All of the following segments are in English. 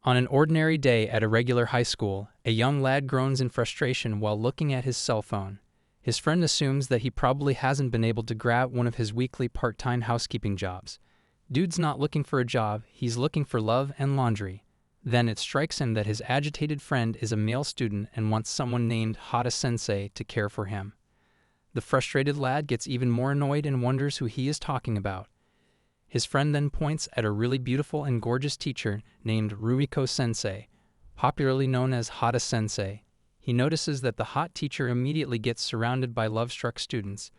On an ordinary day at a regular high school, a young lad groans in frustration while looking at his cell phone. His friend assumes that he probably hasn't been able to grab one of his weekly part-time housekeeping jobs. Dude's not looking for a job, he's looking for love and laundry. Then it strikes him that his agitated friend is a male student and wants someone named Sensei to care for him. The frustrated lad gets even more annoyed and wonders who he is talking about. His friend then points at a really beautiful and gorgeous teacher named Ruiko Sensei, popularly known as Hada Sensei. He notices that the hot teacher immediately gets surrounded by love-struck students,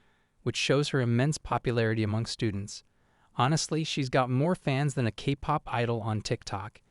which shows her immense popularity among students. Honestly, she's got more fans than a K-pop idol on TikTok.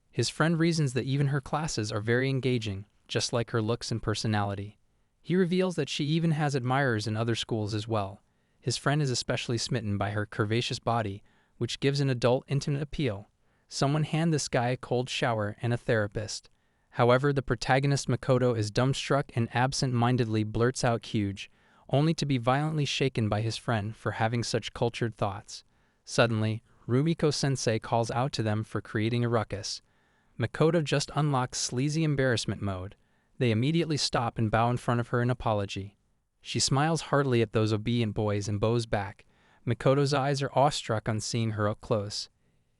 His friend reasons that even her classes are very engaging, just like her looks and personality. He reveals that she even has admirers in other schools as well. His friend is especially smitten by her curvaceous body, which gives an adult intimate appeal. Someone hand this guy a cold shower and a therapist. However, the protagonist Makoto is dumbstruck and absent-mindedly blurts out huge, only to be violently shaken by his friend for having such cultured thoughts. Suddenly, Rumiko-sensei calls out to them for creating a ruckus. Makoto just unlocks sleazy embarrassment mode. They immediately stop and bow in front of her in apology. She smiles heartily at those obedient boys and bows back. Makoto's eyes are awestruck on seeing her up close.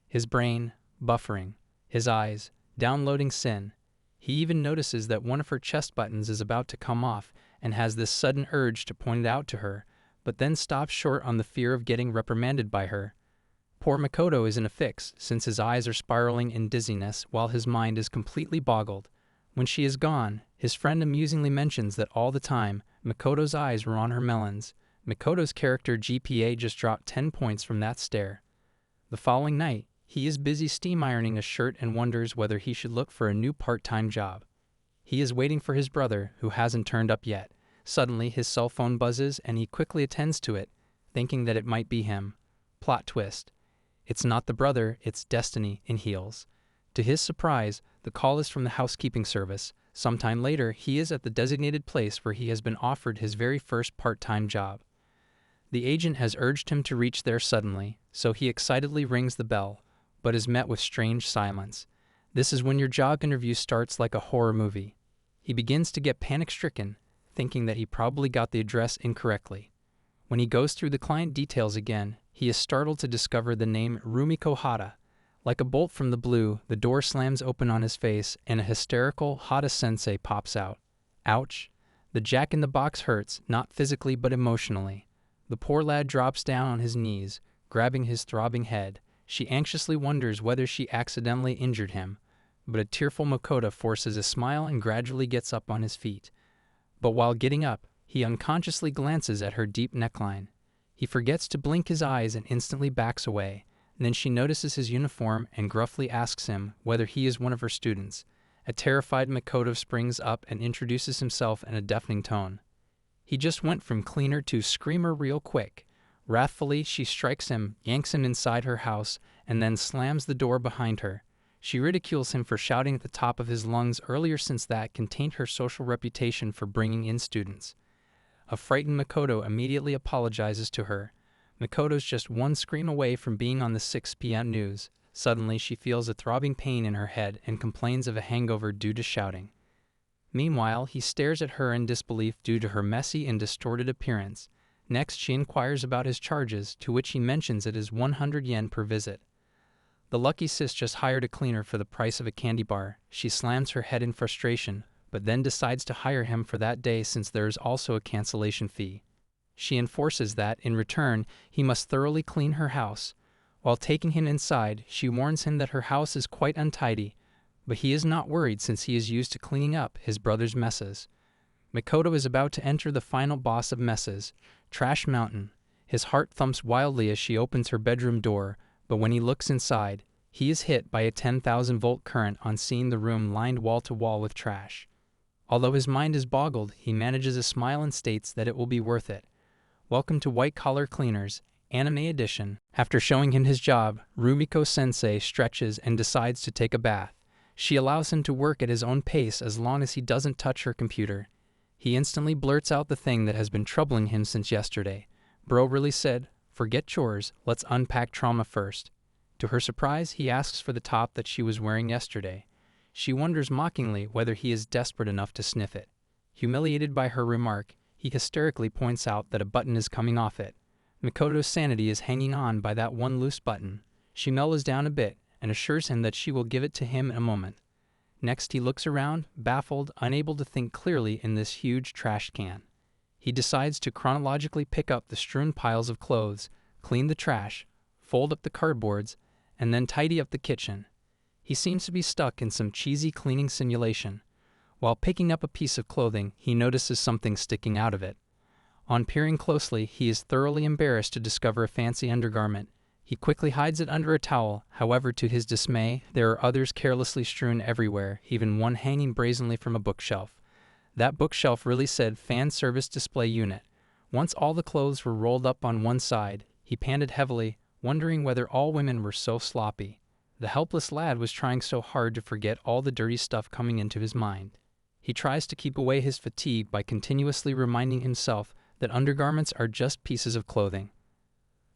His brain, buffering. His eyes, downloading sin. He even notices that one of her chest buttons is about to come off and has this sudden urge to point it out to her, but then stops short on the fear of getting reprimanded by her. Poor Makoto is in a fix, since his eyes are spiraling in dizziness while his mind is completely boggled. When she is gone, his friend amusingly mentions that all the time, Makoto's eyes were on her melons. Makoto's character GPA just dropped 10 points from that stare. The following night, he is busy steam ironing a shirt and wonders whether he should look for a new part-time job. He is waiting for his brother, who hasn't turned up yet. Suddenly, his cell phone buzzes and he quickly attends to it, thinking that it might be him. Plot twist. It's not the brother, it's Destiny in heels. To his surprise, the call is from the housekeeping service. Sometime later, he is at the designated place where he has been offered his very first part-time job. The agent has urged him to reach there suddenly, so he excitedly rings the bell, but is met with strange silence. This is when your job interview starts like a horror movie. He begins to get panic-stricken, thinking that he probably got the address incorrectly. When he goes through the client details again, he is startled to discover the name Rumiko Hada. Like a bolt from the blue, the door slams open on his face and a hysterical Hada-sensei pops out. Ouch. The jack-in-the-box hurts, not physically but emotionally. The poor lad drops down on his knees, grabbing his throbbing head. She anxiously wonders whether she accidentally injured him, but a tearful Makoto forces a smile and gradually gets up on his feet. But while getting up, he unconsciously glances at her deep neckline. He forgets to blink his eyes and instantly backs away. Then she notices his uniform and gruffly asks him whether he is one of her students. A terrified Makoto springs up and introduces himself in a deafening tone. He just went from cleaner to screamer real quick. Wrathfully, she strikes him, yanks him inside her house, and then slams the door behind her. She ridicules him for shouting at the top of his lungs earlier, since that can taint her social reputation for bringing in students. A frightened Makoto immediately apologizes to her. Makoto's just one scream away from being on the 6 p.m. news. Suddenly, she feels a throbbing pain in her head and complains of a hangover due to shouting. Meanwhile, he stares at her in disbelief due to her messy and distorted appearance. Next, she inquires about his charges, to which he mentions it is 100 yen per visit. The lucky sis just hired a cleaner for the price of a candy bar. She slams her head in frustration, but then decides to hire him for that day since there is also a cancellation fee. She enforces that, in return, he must thoroughly clean her house. While taking him inside, she warns him that her house is quite untidy, but he is not worried since he is used to cleaning up his brother's messes. Makoto is about to enter the final boss of messes, Trash Mountain. His heart thumps wildly as she opens her bedroom door, but when he looks inside, he is hit by a 10,000-volt current on seeing the room lined wall-to-wall with trash. Although his mind is boggled, he manages a smile and states that it will be worth it. Welcome to White Collar Cleaners, Anime Edition. After showing him his job, Rumiko-sensei stretches and decides to take a bath. She allows him to work at his own pace as long as he doesn't touch her computer. He instantly blurts out the thing that has been troubling him since yesterday. Bro really said, "Forget chores, let's unpack trauma first." To her surprise, he asks for the top that she was wearing yesterday. She wonders mockingly whether he is desperate enough to sniff it. Humiliated by her remark, he hysterically points out that a button is coming off it. Makoto's sanity is hanging on by that one loose button. She mellows down a bit and assures him that she will give it to him in a moment. Next, he looks around, baffled, unable to think clearly in this huge trash can. He decides to chronologically pick up the strewn piles of clothes, clean the trash, fold up the cardboards, and then tidy up the kitchen. He seems to be stuck in some cheesy cleaning simulation. While picking up a piece of clothing, he notices something sticking out of it. On peering closely, he is thoroughly embarrassed to discover a fancy undergarment. He quickly hides it under a towel. However, to his dismay, there are others carelessly strewn everywhere, even one hanging brazenly from a bookshelf. That bookshelf really said Fan Service Display Unit. Once all the clothes were rolled up on one side, he panted heavily, wondering whether all women were so sloppy. The helpless lad was trying so hard to forget all the dirty stuff coming into his mind. He tries to keep away his fatigue by continuously reminding himself that undergarments are just pieces of clothing.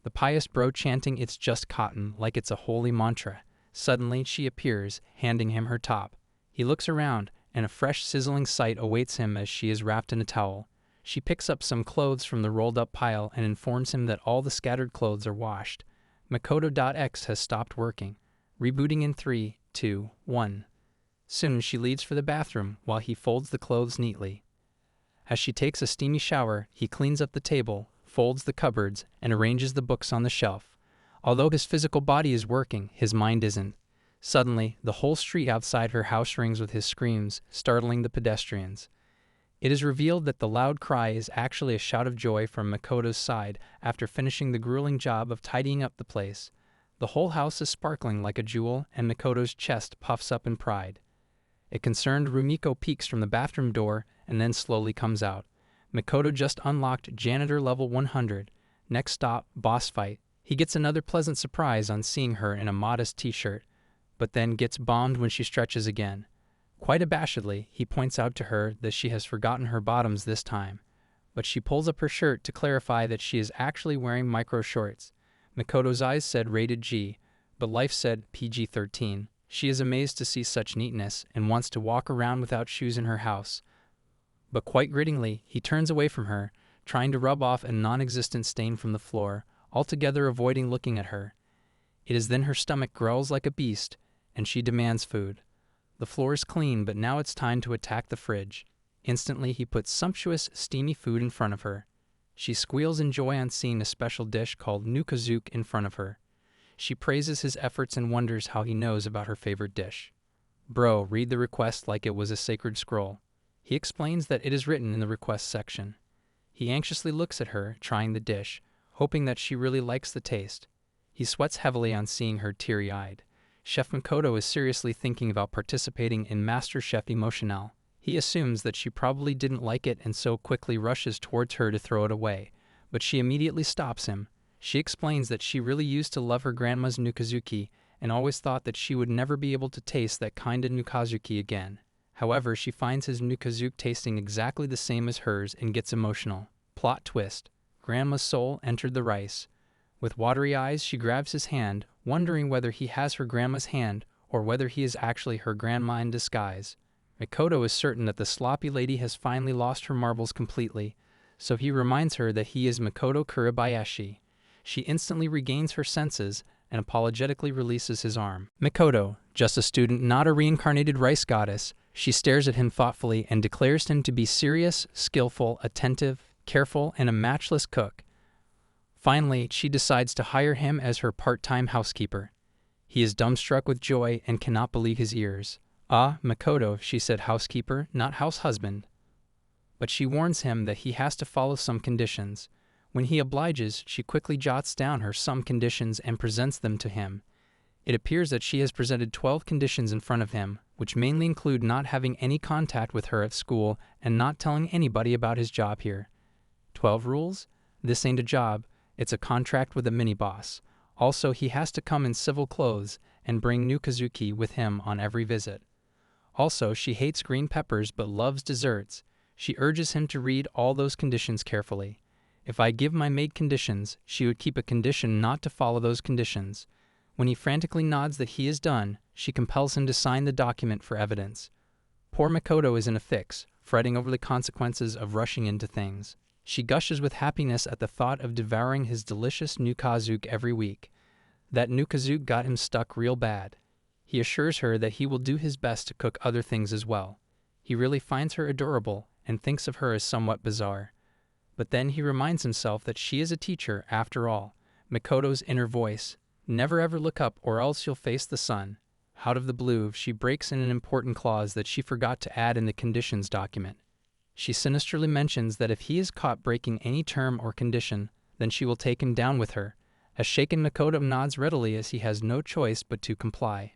The pious bro chanting "It's just cotton" like it's a holy mantra. Suddenly, she appears, handing him her top. He looks around, and a fresh sizzling sight awaits him as she is wrapped in a towel. She picks up some clothes from the rolled-up pile and informs him that all the scattered clothes are washed. Makoto.x has stopped working. Rebooting in 3, 2, 1. Soon she leaves for the bathroom while he folds the clothes neatly. As she takes a steamy shower, he cleans up the table, folds the cupboards, and arranges the books on the shelf. Although his physical body is working, his mind isn't. Suddenly, the whole street outside her house rings with his screams, startling the pedestrians. It is revealed that the loud cry is actually a shout of joy from Makoto's side after finishing the grueling job of tidying up the place. The whole house is sparkling like a jewel, and Makoto's chest puffs up in pride. A concerned Rumiko peeks from the bathroom door and then slowly comes out. Makoto just unlocked Janitor Level 100. Next stop, boss fight. He gets another pleasant surprise on seeing her in a modest t-shirt, but then gets bombed when she stretches again. Quite abashedly, he points out to her that she has forgotten her bottoms this time, but she pulls up her shirt to clarify that she is actually wearing micro shorts. Makoto's eyes said rated G, but life said PG-13. She is amazed to see such neatness and wants to walk around without shoes in her house. But quite grittingly, he turns away from her, trying to rub off a non-existent stain from the floor, altogether avoiding looking at her. It is then her stomach growls like a beast, and she demands food. The floor is clean, but now it's time to attack the fridge. Instantly, he puts sumptuous, steamy food in front of her. She squeals in joy on seeing a special dish called nukazuke in front of her. She praises his efforts and wonders how he knows about her favorite dish. Bro, read the request like it was a sacred scroll. He explains that it is written in the request section. He anxiously looks at her, trying the dish, hoping that she really likes the taste. He sweats heavily on seeing her teary-eyed. Chef Makoto is seriously thinking about participating in MasterChef Emotional. He assumes that she probably didn't like it and so quickly rushes towards her to throw it away, but she immediately stops him. She explains that she really used to love her grandma's nukazuki and always thought that she would never be able to taste that kind of nukazuki again. However, she finds his nukazuke tasting exactly the same as hers and gets emotional. Plot twist. Grandma's soul entered the rice. With watery eyes, she grabs his hand, wondering whether he has her grandma's hand or whether he is actually her grandma in disguise. Makoto is certain that the sloppy lady has finally lost her marbles completely, so he reminds her that he is Makoto Kurabayashi. She instantly regains her senses and apologetically releases his arm. Makoto, just a student, not a reincarnated rice goddess. She stares at him thoughtfully and declares him to be serious, skillful, attentive, careful, and a matchless cook. Finally, she decides to hire him as her part-time housekeeper. He is dumbstruck with joy and cannot believe his ears. "Ah, Makoto," she said, "housekeeper, not house husband." But she warns him that he has to follow some conditions. When he obliges, she quickly jots down her some conditions and presents them to him. It appears that she has presented 12 conditions in front of him, which mainly include not having any contact with her at school and not telling anybody about his job here. 12 rules? This ain't a job, it's a contract with a mini-boss. Also, he has to come in civil clothes and bring nukazuki with him on every visit. Also, she hates green peppers but loves desserts. She urges him to read all those conditions carefully. If I give my maid conditions, she would keep a condition not to follow those conditions. When he frantically nods that he is done, she compels him to sign the document for evidence. Poor Makoto is in a fix, fretting over the consequences of rushing into things. She gushes with happiness at the thought of devouring his delicious nukazuke every week. That nukazuke got him stuck real bad. He assures her that he will do his best to cook other things as well. He really finds her adorable and thinks of her as somewhat bizarre. But then he reminds himself that she is a teacher after all. Makoto's inner voice, "Never ever look up or else you'll face the sun." Out of the blue, she breaks in an important clause that she forgot to add in the conditions document. She sinisterly mentions that if he is caught breaking any term or condition, then she will take him down with her. A shaken Makoto nods readily as he has no choice but to comply.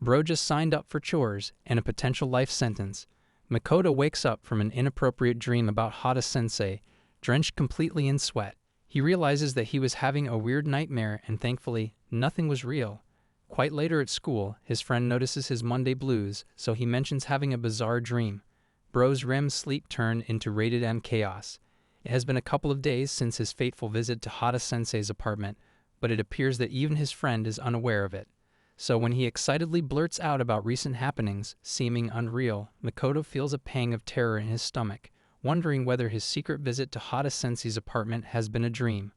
Bro just signed up for chores and a potential life sentence. Makoto wakes up from an inappropriate dream about Hada-sensei, drenched completely in sweat. He realizes that he was having a weird nightmare and thankfully, nothing was real. Quite later at school, his friend notices his Monday blues, so he mentions having a bizarre dream. Bro's REM sleep turned into rated M chaos. It has been a couple of days since his fateful visit to Hada-sensei's apartment, but it appears that even his friend is unaware of it. So when he excitedly blurts out about recent happenings, seeming unreal, Makoto feels a pang of terror in his stomach, wondering whether his secret visit to Hada-sensei's apartment has been a dream.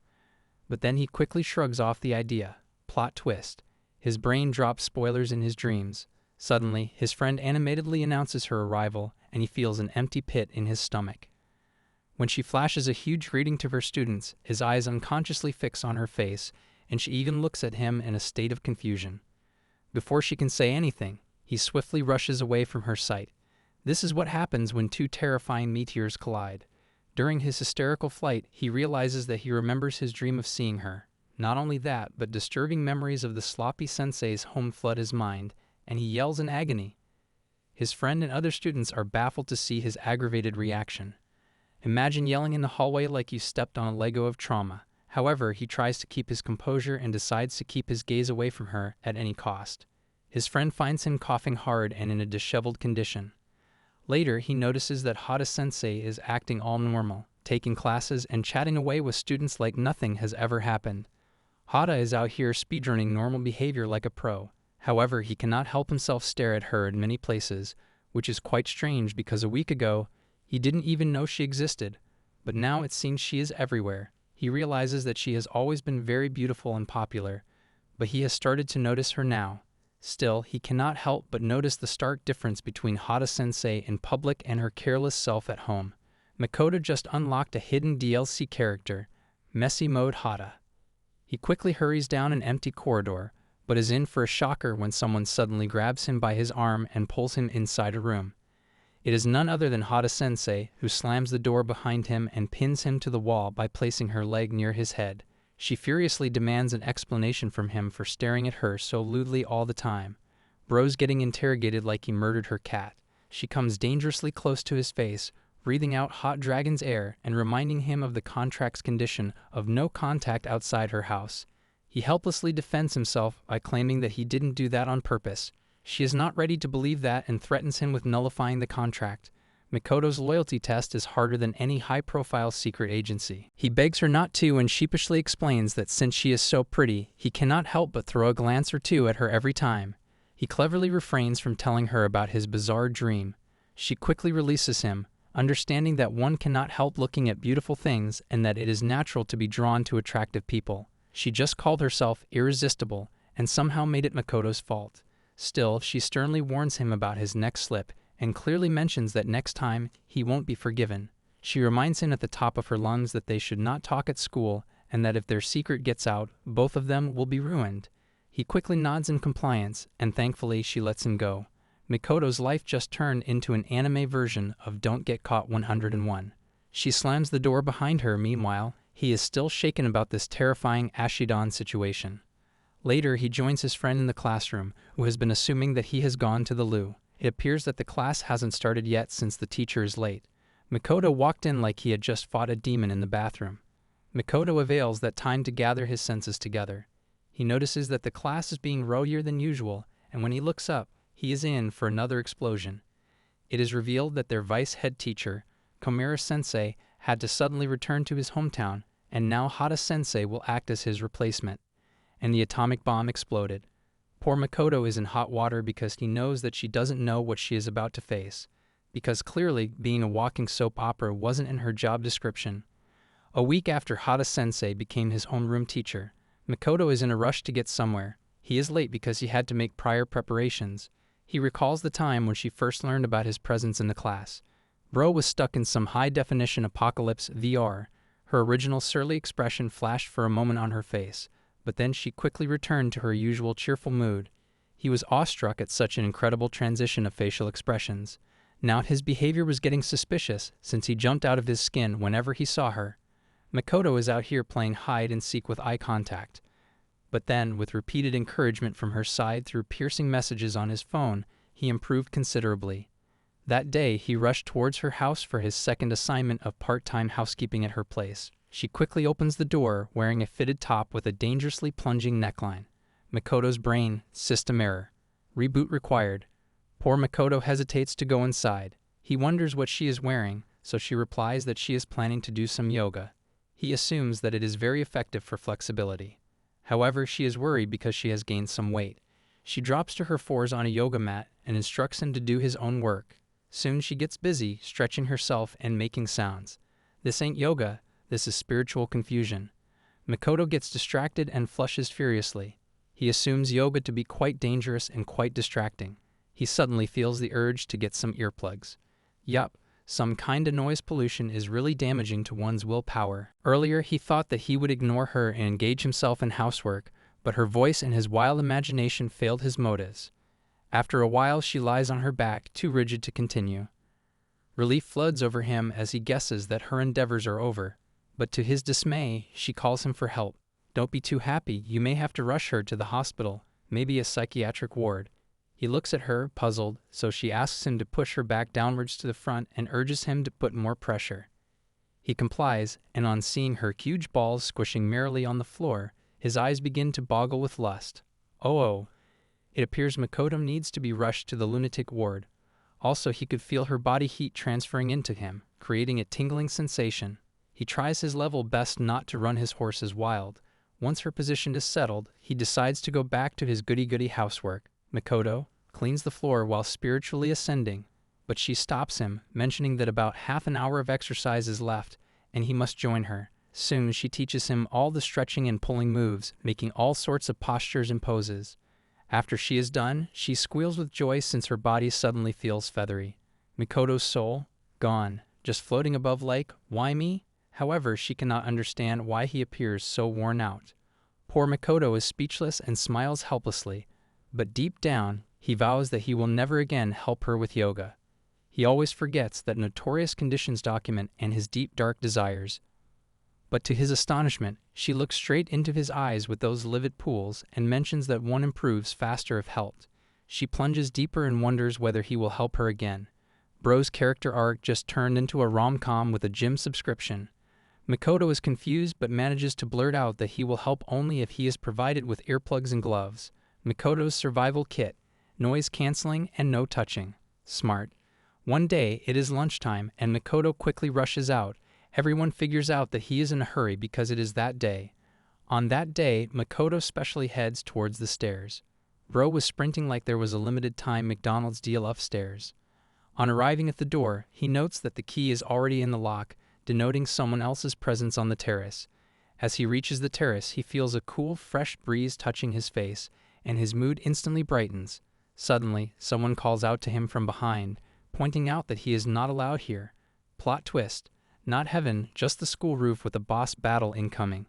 But then he quickly shrugs off the idea. Plot twist. His brain drops spoilers in his dreams. Suddenly, his friend animatedly announces her arrival, and he feels an empty pit in his stomach. When she flashes a huge greeting to her students, his eyes unconsciously fix on her face, and she even looks at him in a state of confusion. Before she can say anything, he swiftly rushes away from her sight. This is what happens when two terrifying meteors collide. During his hysterical flight, he realizes that he remembers his dream of seeing her. Not only that, but disturbing memories of the sloppy sensei's home flood his mind, and he yells in agony. His friend and other students are baffled to see his aggravated reaction. Imagine yelling in the hallway like you stepped on a Lego of trauma. However, he tries to keep his composure and decides to keep his gaze away from her at any cost. His friend finds him coughing hard and in a disheveled condition. Later, he notices that Hada-sensei is acting all normal, taking classes and chatting away with students like nothing has ever happened. Hada is out here speedrunning normal behavior like a pro. However, he cannot help himself stare at her in many places, which is quite strange because a week ago, he didn't even know she existed. But now it seems she is everywhere. He realizes that she has always been very beautiful and popular, but he has started to notice her now. Still, he cannot help but notice the stark difference between Hada-sensei in public and her careless self at home. Makoto just unlocked a hidden DLC character, Messy Mode Hada. He quickly hurries down an empty corridor, but is in for a shocker when someone suddenly grabs him by his arm and pulls him inside a room. It is none other than Hada-sensei, who slams the door behind him and pins him to the wall by placing her leg near his head. She furiously demands an explanation from him for staring at her so lewdly all the time. Bro's getting interrogated like he murdered her cat. She comes dangerously close to his face, breathing out hot dragon's air and reminding him of the contract's condition of no contact outside her house. He helplessly defends himself by claiming that he didn't do that on purpose. She is not ready to believe that and threatens him with nullifying the contract. Makoto's loyalty test is harder than any high-profile secret agency. He begs her not to and sheepishly explains that since she is so pretty, he cannot help but throw a glance or two at her every time. He cleverly refrains from telling her about his bizarre dream. She quickly releases him, understanding that one cannot help looking at beautiful things and that it is natural to be drawn to attractive people. She just called herself irresistible and somehow made it Makoto's fault. Still, she sternly warns him about his next slip and clearly mentions that next time he won't be forgiven. She reminds him at the top of her lungs that they should not talk at school and that if their secret gets out, both of them will be ruined. He quickly nods in compliance, and thankfully she lets him go. Makoto's life just turned into an anime version of Don't Get Caught 101. She slams the door behind her. Meanwhile, he is still shaken about this terrifying Ashidan situation. Later, he joins his friend in the classroom, who has been assuming that he has gone to the loo. It appears that the class hasn't started yet since the teacher is late. Makoto walked in like he had just fought a demon in the bathroom. Makoto avails that time to gather his senses together. He notices that the class is being rowdier than usual, and when he looks up, he is in for another explosion. It is revealed that their vice head teacher, Komura Sensei, had to suddenly return to his hometown, and now Hada Sensei will act as his replacement. and the atomic bomb exploded. Poor Makoto is in hot water because he knows that she doesn't know what she is about to face, because clearly being a walking soap opera wasn't in her job description. A week after Sensei became his homeroom teacher, Makoto is in a rush to get somewhere. He is late because he had to make prior preparations. He recalls the time when she first learned about his presence in the class. Bro was stuck in some high-definition apocalypse VR. Her original surly expression flashed for a moment on her face, but then she quickly returned to her usual cheerful mood. He was awestruck at such an incredible transition of facial expressions. Now his behavior was getting suspicious, since he jumped out of his skin whenever he saw her. Makoto is out here playing hide-and-seek with eye contact. But then, with repeated encouragement from her side through piercing messages on his phone, he improved considerably. That day, he rushed towards her house for his second assignment of part-time housekeeping at her place. She quickly opens the door, wearing a fitted top with a dangerously plunging neckline. Makoto's brain, system error. Reboot required. Poor Makoto hesitates to go inside. He wonders what she is wearing, so she replies that she is planning to do some yoga. He assumes that it is very effective for flexibility. However, she is worried because she has gained some weight. She drops to her fours on a yoga mat and instructs him to do his own work. Soon she gets busy, stretching herself and making sounds. This ain't yoga, this is spiritual confusion. Makoto gets distracted and flushes furiously. He assumes yoga to be quite dangerous and quite distracting. He suddenly feels the urge to get some earplugs. Yup, some kinda noise pollution is really damaging to one's willpower. Earlier he thought that he would ignore her and engage himself in housework, but her voice and his wild imagination failed his motives. After a while she lies on her back, too rigid to continue. Relief floods over him as he guesses that her endeavors are over, but to his dismay, she calls him for help. Don't be too happy, you may have to rush her to the hospital, maybe a psychiatric ward. He looks at her, puzzled, so she asks him to push her back downwards to the front and urges him to put more pressure. He complies, and on seeing her huge balls squishing merrily on the floor, his eyes begin to boggle with lust. Oh. It appears Makoto needs to be rushed to the lunatic ward. Also, he could feel her body heat transferring into him, creating a tingling sensation. He tries his level best not to run his horses wild. Once her position is settled, he decides to go back to his goody-goody housework. Makoto cleans the floor while spiritually ascending, but she stops him, mentioning that about half an hour of exercise is left, and he must join her. Soon she teaches him all the stretching and pulling moves, making all sorts of postures and poses. After she is done, she squeals with joy since her body suddenly feels feathery. Makoto's soul, gone, just floating above like, why me? However, she cannot understand why he appears so worn out. Poor Makoto is speechless and smiles helplessly, but deep down, he vows that he will never again help her with yoga. He always forgets that notorious conditions document and his deep dark desires. But to his astonishment, she looks straight into his eyes with those livid pools and mentions that one improves faster if helped. She plunges deeper and wonders whether he will help her again. Bro's character arc just turned into a rom-com with a gym subscription. Makoto is confused but manages to blurt out that he will help only if he is provided with earplugs and gloves. Makoto's survival kit, noise cancelling and no touching. Smart. One day, it is lunchtime and Makoto quickly rushes out. Everyone figures out that he is in a hurry because it is that day. On that day, Makoto specially heads towards the stairs. Bro was sprinting like there was a limited time McDonald's deal upstairs. On arriving at the door, he notes that the key is already in the lock, denoting someone else's presence on the terrace. As he reaches the terrace, he feels a cool, fresh breeze touching his face, and his mood instantly brightens. Suddenly, someone calls out to him from behind, pointing out that he is not allowed here. Plot twist. Not heaven, just the school roof with a boss battle incoming.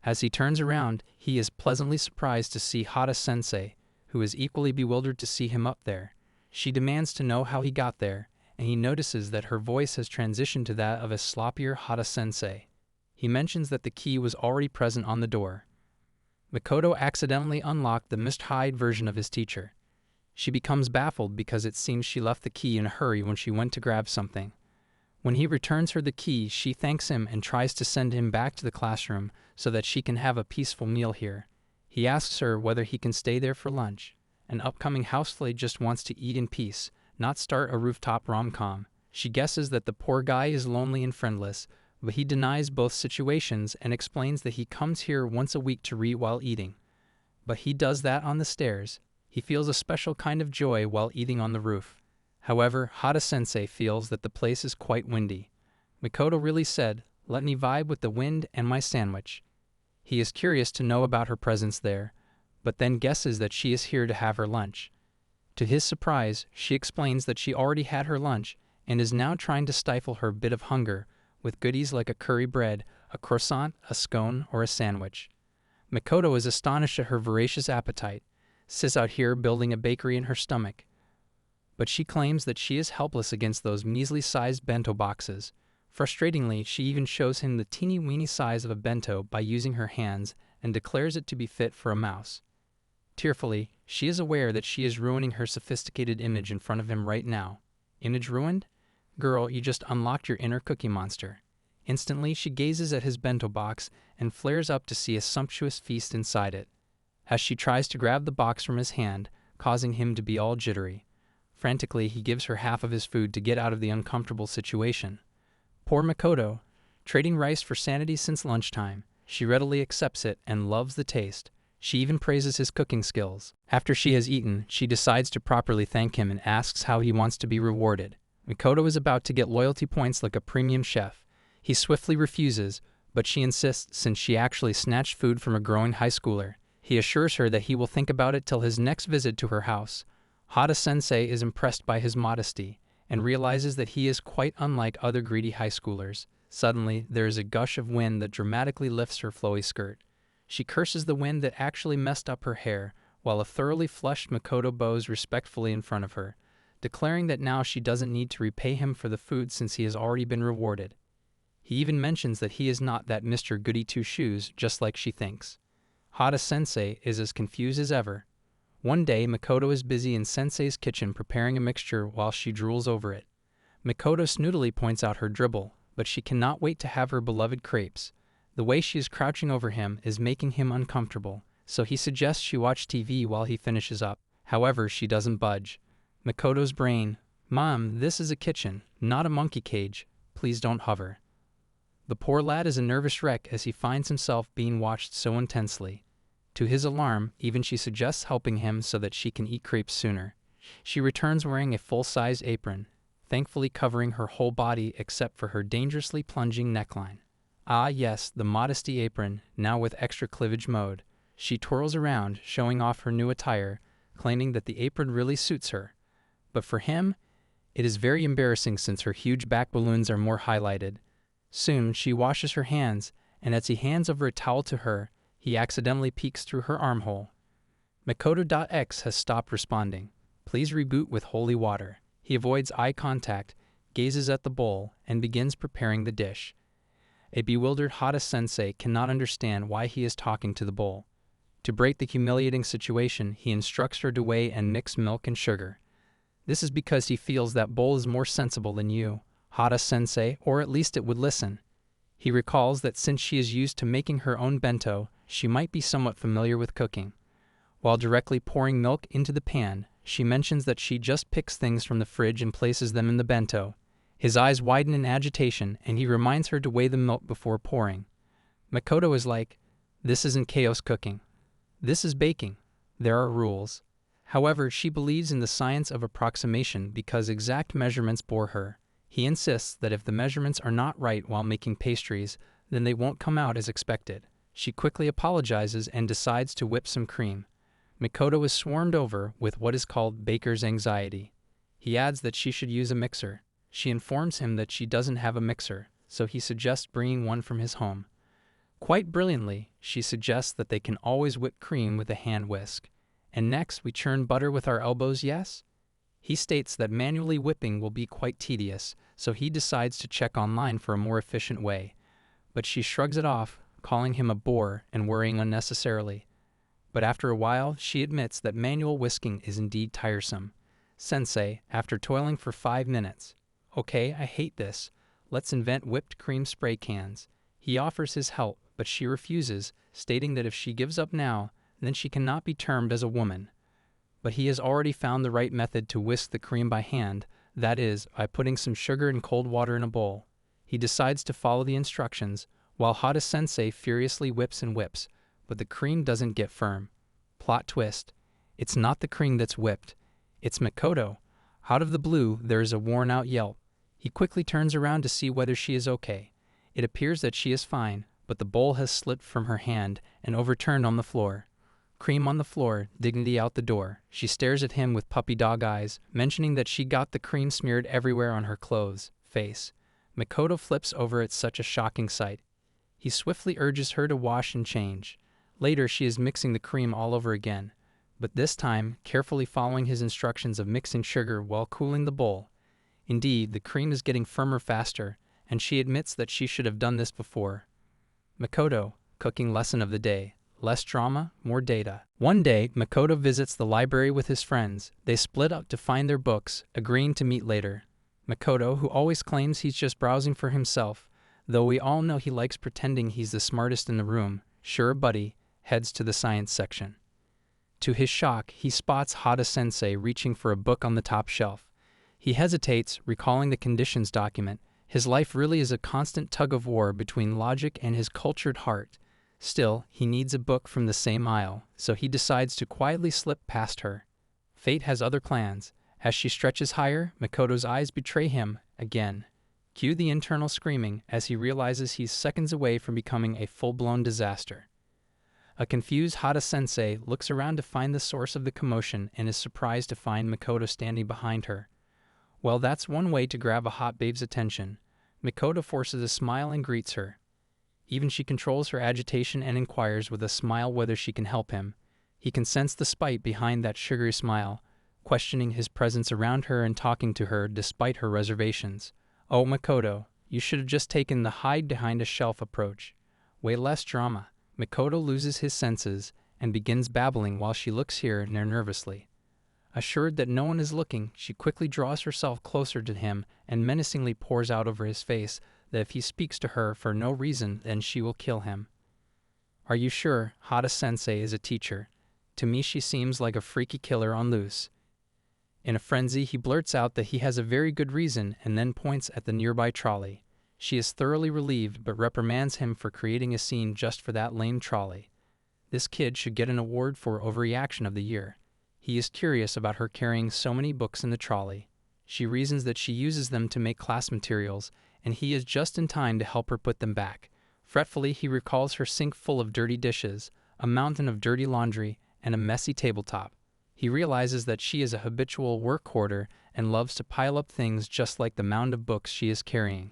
As he turns around, he is pleasantly surprised to see Sensei, who is equally bewildered to see him up there. She demands to know how he got there, and he notices that her voice has transitioned to that of a sloppier Sensei. He mentions that the key was already present on the door. Makoto accidentally unlocked the mist-hide version of his teacher. She becomes baffled because it seems she left the key in a hurry when she went to grab something. When he returns her the key, she thanks him and tries to send him back to the classroom so that she can have a peaceful meal here. He asks her whether he can stay there for lunch. An upcoming housefly just wants to eat in peace, not start a rooftop rom-com. She guesses that the poor guy is lonely and friendless, but he denies both situations and explains that he comes here once a week to read while eating. but he does that on the stairs. He feels a special kind of joy while eating on the roof. However, Hada-sensei feels that the place is quite windy. Mikoto really said, "Let me vibe with the wind and my sandwich." He is curious to know about her presence there, but then guesses that she is here to have her lunch. To his surprise, she explains that she already had her lunch and is now trying to stifle her bit of hunger with goodies like a curry bread, a croissant, a scone, or a sandwich. Mikoto is astonished at her voracious appetite, sits out here building a bakery in her stomach. But she claims that she is helpless against those measly-sized bento boxes. Frustratingly, she even shows him the teeny-weeny size of a bento by using her hands and declares it to be fit for a mouse. Tearfully, she is aware that she is ruining her sophisticated image in front of him right now. Image ruined? Girl, you just unlocked your inner cookie monster. Instantly, she gazes at his bento box and flares up to see a sumptuous feast inside it, as she tries to grab the box from his hand, causing him to be all jittery. Frantically, he gives her half of his food to get out of the uncomfortable situation. Poor Mikoto, trading rice for sanity since lunchtime. She readily accepts it and loves the taste. She even praises his cooking skills. After she has eaten, she decides to properly thank him and asks how he wants to be rewarded. Mikoto is about to get loyalty points like a premium chef. He swiftly refuses, but she insists since she actually snatched food from a growing high schooler. He assures her that he will think about it till his next visit to her house. Hada-sensei is impressed by his modesty and realizes that he is quite unlike other greedy high schoolers. Suddenly, there is a gush of wind that dramatically lifts her flowy skirt. She curses the wind that actually messed up her hair, while a thoroughly flushed Mikoto bows respectfully in front of her, declaring that now she doesn't need to repay him for the food since he has already been rewarded. He even mentions that he is not that Mr. Goody-Two-Shoes, just like she thinks. Hada-sensei is as confused as ever. One day, Mikoto is busy in Sensei's kitchen preparing a mixture while she drools over it. Mikoto snootily points out her dribble, but she cannot wait to have her beloved crepes. The way she is crouching over him is making him uncomfortable, so he suggests she watch TV while he finishes up. However, she doesn't budge. Mikoto's brain, "Mom, this is a kitchen, not a monkey cage. Please don't hover." The poor lad is a nervous wreck as he finds himself being watched so intensely. To his alarm, even she suggests helping him so that she can eat crepes sooner. She returns wearing a full-size apron, thankfully covering her whole body except for her dangerously plunging neckline. Ah yes, the modesty apron, now with extra cleavage mode. She twirls around, showing off her new attire, claiming that the apron really suits her. But for him, it is very embarrassing since her huge back balloons are more highlighted. Soon, she washes her hands, and as he hands over a towel to her, he accidentally peeks through her armhole. Mikoto.x has stopped responding. Please reboot with holy water. He avoids eye contact, gazes at the bowl, and begins preparing the dish. A bewildered Hada-sensei cannot understand why he is talking to the bowl. To break the humiliating situation, he instructs her to weigh and mix milk and sugar. This is because he feels that bowl is more sensible than you, Hada-sensei, or at least it would listen. He recalls that since she is used to making her own bento, she might be somewhat familiar with cooking. While directly pouring milk into the pan, she mentions that she just picks things from the fridge and places them in the bento. His eyes widen in agitation, and he reminds her to weigh the milk before pouring. Mikoto is like, "This isn't chaos cooking. This is baking. There are rules." However, she believes in the science of approximation because exact measurements bore her. He insists that if the measurements are not right while making pastries, then they won't come out as expected. She quickly apologizes and decides to whip some cream. Mikoto is swarmed over with what is called baker's anxiety. He adds that she should use a mixer. She informs him that she doesn't have a mixer, so he suggests bringing one from his home. Quite brilliantly, she suggests that they can always whip cream with a hand whisk. And next, we churn butter with our elbows, yes? He states that manually whipping will be quite tedious, so he decides to check online for a more efficient way. But she shrugs it off, calling him a bore and worrying unnecessarily. But after a while, she admits that manual whisking is indeed tiresome. Sensei, after toiling for 5 minutes, "Okay, I hate this. Let's invent whipped cream spray cans." He offers his help, but she refuses, stating that if she gives up now, then she cannot be termed as a woman. But he has already found the right method to whisk the cream by hand, that is, by putting some sugar and cold water in a bowl. He decides to follow the instructions, while Hada-sensei furiously whips and whips, but the cream doesn't get firm. Plot twist. It's not the cream that's whipped. It's Makoto. Out of the blue, there is a worn-out yelp. He quickly turns around to see whether she is okay. It appears that she is fine, but the bowl has slipped from her hand and overturned on the floor. Cream on the floor, dignity out the door. She stares at him with puppy dog eyes, mentioning that she got the cream smeared everywhere on her clothes, face. Makoto flips over at such a shocking sight. He swiftly urges her to wash and change. Later, she is mixing the cream all over again, but this time carefully following his instructions of mixing sugar while cooling the bowl. Indeed, the cream is getting firmer faster, and she admits that she should have done this before. Makoto, cooking lesson of the day. Less drama, more data. One day, Makoto visits the library with his friends. They split up to find their books, agreeing to meet later. Makoto, who always claims he's just browsing for himself, though we all know he likes pretending he's the smartest in the room, sure buddy, heads to the science section. To his shock, he spots Sensei reaching for a book on the top shelf. He hesitates, recalling the conditions document. His life really is a constant tug-of-war between logic and his cultured heart. Still, he needs a book from the same aisle, so he decides to quietly slip past her. Fate has other plans. As she stretches higher, Makoto's eyes betray him again. Cue the internal screaming as he realizes he's seconds away from becoming a full-blown disaster. A confused Sensei looks around to find the source of the commotion and is surprised to find Makoto standing behind her. Well, that's one way to grab a hot babe's attention. Makoto forces a smile and greets her. Even she controls her agitation and inquires with a smile whether she can help him. He can sense the spite behind that sugary smile, questioning his presence around her and talking to her despite her reservations. Oh, Makoto, you should have just taken the hide-behind-a-shelf approach. Way less drama. Makoto loses his senses and begins babbling while she looks here and there nervously. Assured that no one is looking, she quickly draws herself closer to him and menacingly pours out over his face that if he speaks to her for no reason, then she will kill him. Are you sure Sensei is a teacher? To me she seems like a freaky killer on loose. In a frenzy, he blurts out that he has a very good reason and then points at the nearby trolley. She is thoroughly relieved but reprimands him for creating a scene just for that lame trolley. This kid should get an award for overreaction of the year. He is curious about her carrying so many books in the trolley. She reasons that she uses them to make class materials, and he is just in time to help her put them back. Fretfully, he recalls her sink full of dirty dishes, a mountain of dirty laundry, and a messy tabletop. He realizes that she is a habitual work hoarder and loves to pile up things just like the mound of books she is carrying.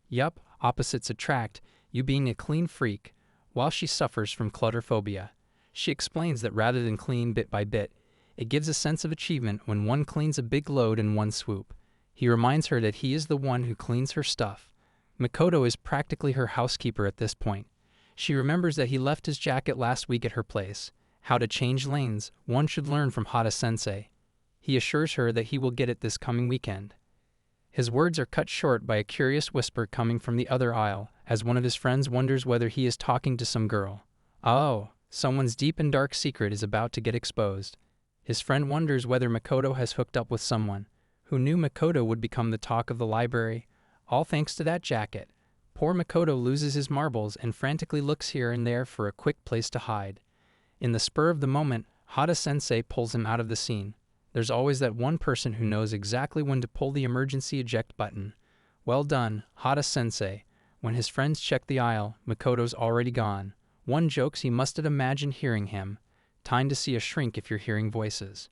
Yup, opposites attract, you being a clean freak, while she suffers from clutterphobia. She explains that rather than clean bit by bit, it gives a sense of achievement when one cleans a big load in one swoop. He reminds her that he is the one who cleans her stuff. Makoto is practically her housekeeper at this point. She remembers that he left his jacket last week at her place. How to change lanes, one should learn from Sensei. He assures her that he will get it this coming weekend. His words are cut short by a curious whisper coming from the other aisle, as one of his friends wonders whether he is talking to some girl. Oh, someone's deep and dark secret is about to get exposed. His friend wonders whether Makoto has hooked up with someone. Who knew Makoto would become the talk of the library? All thanks to that jacket. Poor Makoto loses his marbles and frantically looks here and there for a quick place to hide. In the spur of the moment, Sensei pulls him out of the scene. There's always that one person who knows exactly when to pull the emergency eject button. Well done, Sensei. When his friends check the aisle, Makoto's already gone. One jokes he must have imagined hearing him. Time to see a shrink if you're hearing voices.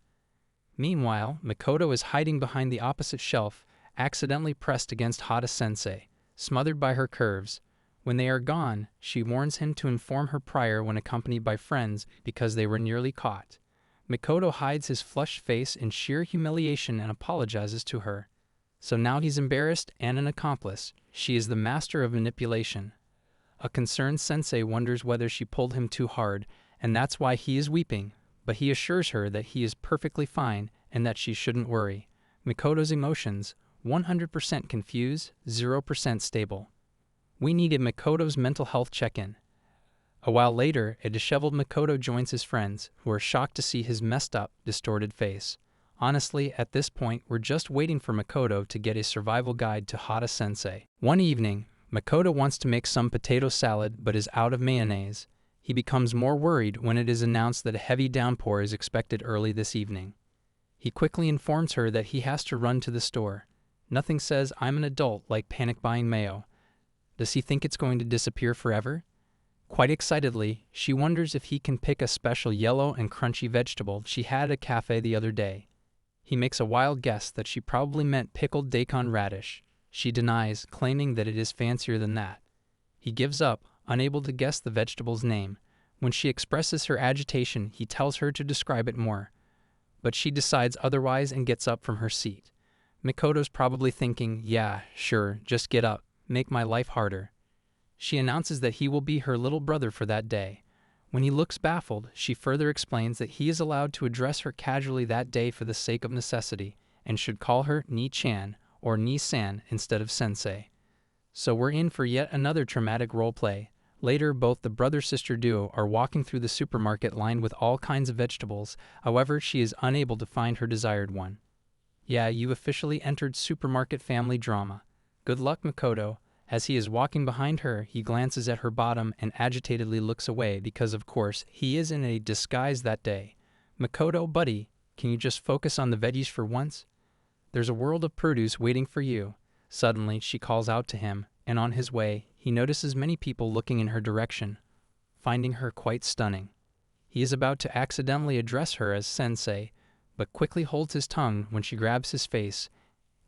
Meanwhile, Makoto is hiding behind the opposite shelf, accidentally pressed against Sensei, smothered by her curves. When they are gone, she warns him to inform her prior when accompanied by friends because they were nearly caught. Makoto hides his flushed face in sheer humiliation and apologizes to her. So now he's embarrassed and an accomplice. She is the master of manipulation. A concerned sensei wonders whether she pulled him too hard, and that's why he is weeping, but he assures her that he is perfectly fine and that she shouldn't worry. Makoto's emotions, 100% confused, 0% stable. We needed Makoto's mental health check-in. A while later, a disheveled Makoto joins his friends, who are shocked to see his messed up, distorted face. Honestly, at this point, we're just waiting for Makoto to get a survival guide to Sensei. One evening, Makoto wants to make some potato salad but is out of mayonnaise. He becomes more worried when it is announced that a heavy downpour is expected early this evening. He quickly informs her that he has to run to the store. Nothing says "I'm an adult" like panic buying mayo. Does he think it's going to disappear forever? Quite excitedly, she wonders if he can pick a special yellow and crunchy vegetable she had at a cafe the other day. He makes a wild guess that she probably meant pickled daikon radish. She denies, claiming that it is fancier than that. He gives up, unable to guess the vegetable's name. When she expresses her agitation, he tells her to describe it more. But she decides otherwise and gets up from her seat. Makoto's probably thinking, yeah, sure, just get up, make my life harder. She announces that he will be her little brother for that day. When he looks baffled, she further explains that he is allowed to address her casually that day for the sake of necessity, and should call her Ni-chan or Ni-san instead of Sensei. So we're in for yet another traumatic roleplay. Later, both the brother-sister duo are walking through the supermarket lined with all kinds of vegetables. However, she is unable to find her desired one. Yeah, you officially entered supermarket family drama. Good luck, Makoto. As he is walking behind her, he glances at her bottom and agitatedly looks away because, of course, he is in a disguise that day. Makoto, buddy, can you just focus on the veggies for once? There's a world of produce waiting for you. Suddenly, she calls out to him, and on his way, he notices many people looking in her direction, finding her quite stunning. He is about to accidentally address her as Sensei, but quickly holds his tongue when she grabs his face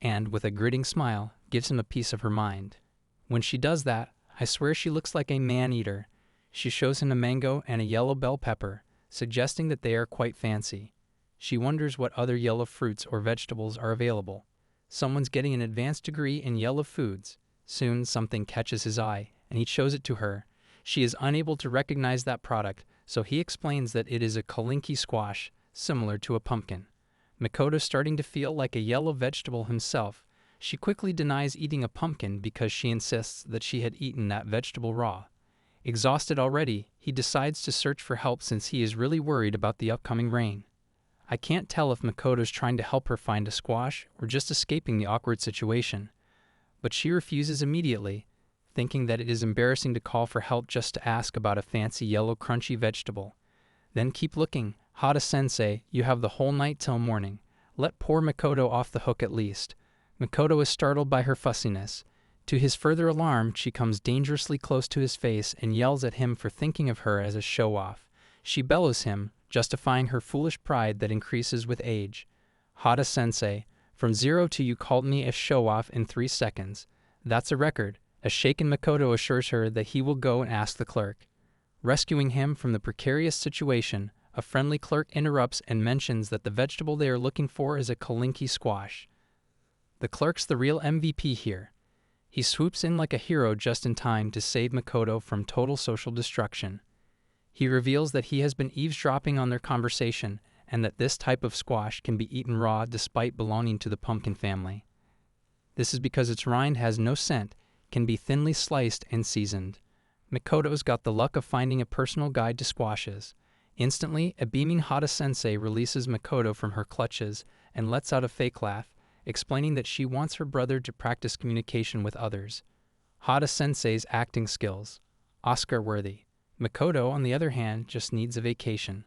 and, with a gritting smile, gives him a piece of her mind. When she does that, I swear she looks like a man-eater. She shows him a mango and a yellow bell pepper, suggesting that they are quite fancy. She wonders what other yellow fruits or vegetables are available. Someone's getting an advanced degree in yellow foods. Soon something catches his eye, and he shows it to her. She is unable to recognize that product, so he explains that it is a kalinki squash, similar to a pumpkin. Makoto's starting to feel like a yellow vegetable himself. She quickly denies eating a pumpkin because she insists that she had eaten that vegetable raw. Exhausted already, he decides to search for help since he is really worried about the upcoming rain. I can't tell if Makoto's trying to help her find a squash or just escaping the awkward situation. But she refuses immediately, thinking that it is embarrassing to call for help just to ask about a fancy yellow crunchy vegetable. Then keep looking. Hada-sensei, you have the whole night till morning. Let poor Makoto off the hook at least. Makoto is startled by her fussiness. To his further alarm, she comes dangerously close to his face and yells at him for thinking of her as a show-off. She bellows him, justifying her foolish pride that increases with age. Hada-sensei, from 0 to you called me a show-off in 3 seconds. That's a record. A shaken Makoto assures her that he will go and ask the clerk. Rescuing him from the precarious situation, a friendly clerk interrupts and mentions that the vegetable they are looking for is a kalinki squash. The clerk's the real MVP here. He swoops in like a hero just in time to save Makoto from total social destruction. He reveals that he has been eavesdropping on their conversation and that this type of squash can be eaten raw despite belonging to the pumpkin family. This is because its rind has no scent, can be thinly sliced and seasoned. Makoto's got the luck of finding a personal guide to squashes. Instantly, a beaming Hada-sensei releases Makoto from her clutches and lets out a fake laugh, explaining that she wants her brother to practice communication with others. Hada-sensei's acting skills, Oscar-worthy. Makoto, on the other hand, just needs a vacation.